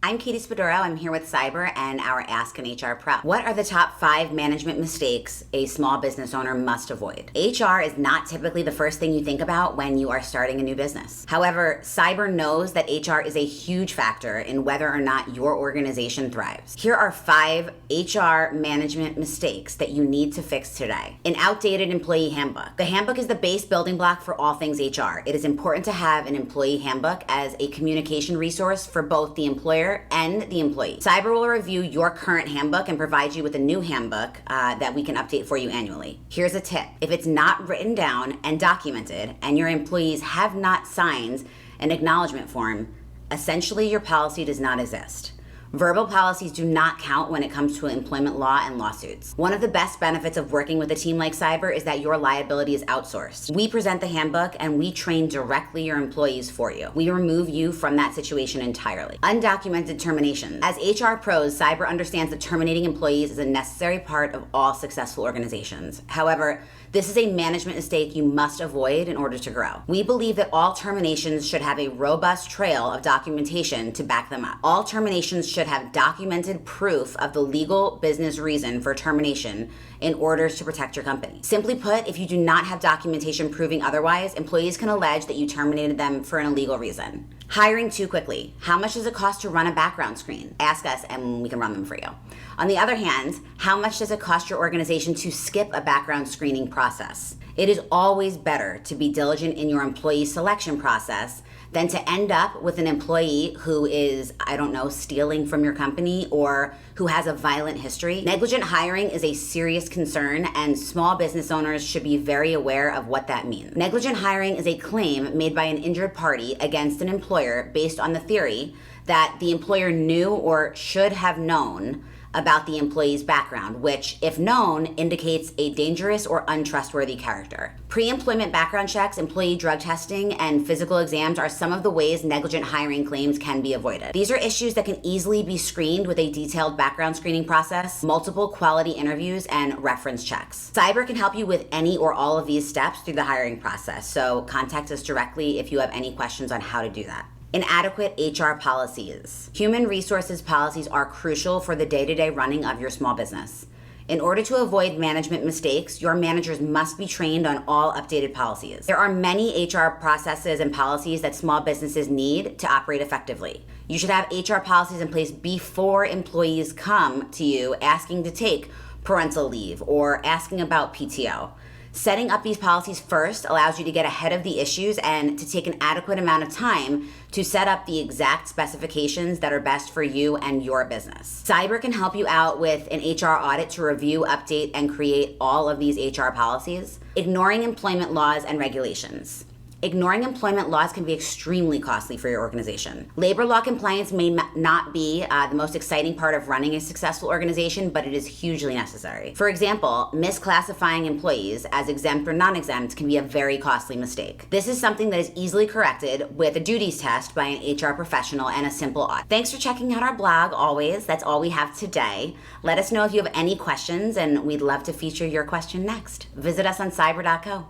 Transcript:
I'm Katie Spadoro. I'm here with Cyber and our Ask an HR Pro. What are the top 5 management mistakes a small business owner must avoid? HR is not typically the first thing you think about when you are starting a new business. However, Cyber knows that HR is a huge factor in whether or not your organization thrives. Here are 5 HR management mistakes that you need to fix today. An outdated employee handbook. The handbook is the base building block for all things HR. It is important to have an employee handbook as a communication resource for both the employer and the employee. Cyber will review your current handbook and provide you with a new handbook that we can update for you annually. Here's a tip. If it's not written down and documented and your employees have not signed an acknowledgement form, essentially your policy does not exist. Verbal policies do not count when it comes to employment law and lawsuits. One of the best benefits of working with a team like Cyber is that your liability is outsourced. We present the handbook and we train directly your employees for you. We remove you from that situation entirely. Undocumented termination. As HR pros, Cyber understands that terminating employees is a necessary part of all successful organizations. However, this is a management mistake you must avoid in order to grow. We believe that all terminations should have a robust trail of documentation to back them up. All terminations should have documented proof of the legal business reason for termination in order to protect your company. Simply put, if you do not have documentation proving otherwise, employees can allege that you terminated them for an illegal reason. Hiring too quickly. How much does it cost to run a background screen? Ask us and we can run them for you. On the other hand, how much does it cost your organization to skip a background screening process? It is always better to be diligent in your employee selection process than to end up with an employee who is, stealing from your company or who has a violent history. Negligent hiring is a serious concern and small business owners should be very aware of what that means. Negligent hiring is a claim made by an injured party against an employer based on the theory that the employer knew or should have known about the employee's background, which, if known, indicates a dangerous or untrustworthy character. Pre-employment background checks, employee drug testing, and physical exams are some of the ways negligent hiring claims can be avoided. These are issues that can easily be screened with a detailed background screening process, multiple quality interviews, and reference checks. Cyber can help you with any or all of these steps through the hiring process, so contact us directly if you have any questions on how to do that. Inadequate HR policies. Human resources policies are crucial for the day-to-day running of your small business. In order to avoid management mistakes, your managers must be trained on all updated policies. There are many HR processes and policies that small businesses need to operate effectively. You should have HR policies in place before employees come to you asking to take parental leave or asking about PTO. Setting up these policies first allows you to get ahead of the issues and to take an adequate amount of time to set up the exact specifications that are best for you and your business. Cyber can help you out with an HR audit to review, update, and create all of these HR policies. Ignoring employment laws and regulations. Ignoring employment laws can be extremely costly for your organization. Labor law compliance may not be the most exciting part of running a successful organization, but it is hugely necessary. For example, misclassifying employees as exempt or non-exempt can be a very costly mistake. This is something that is easily corrected with a duties test by an HR professional and a simple audit. Thanks for checking out our blog always. That's all we have today. Let us know if you have any questions and we'd love to feature your question next. Visit us on cyber.co.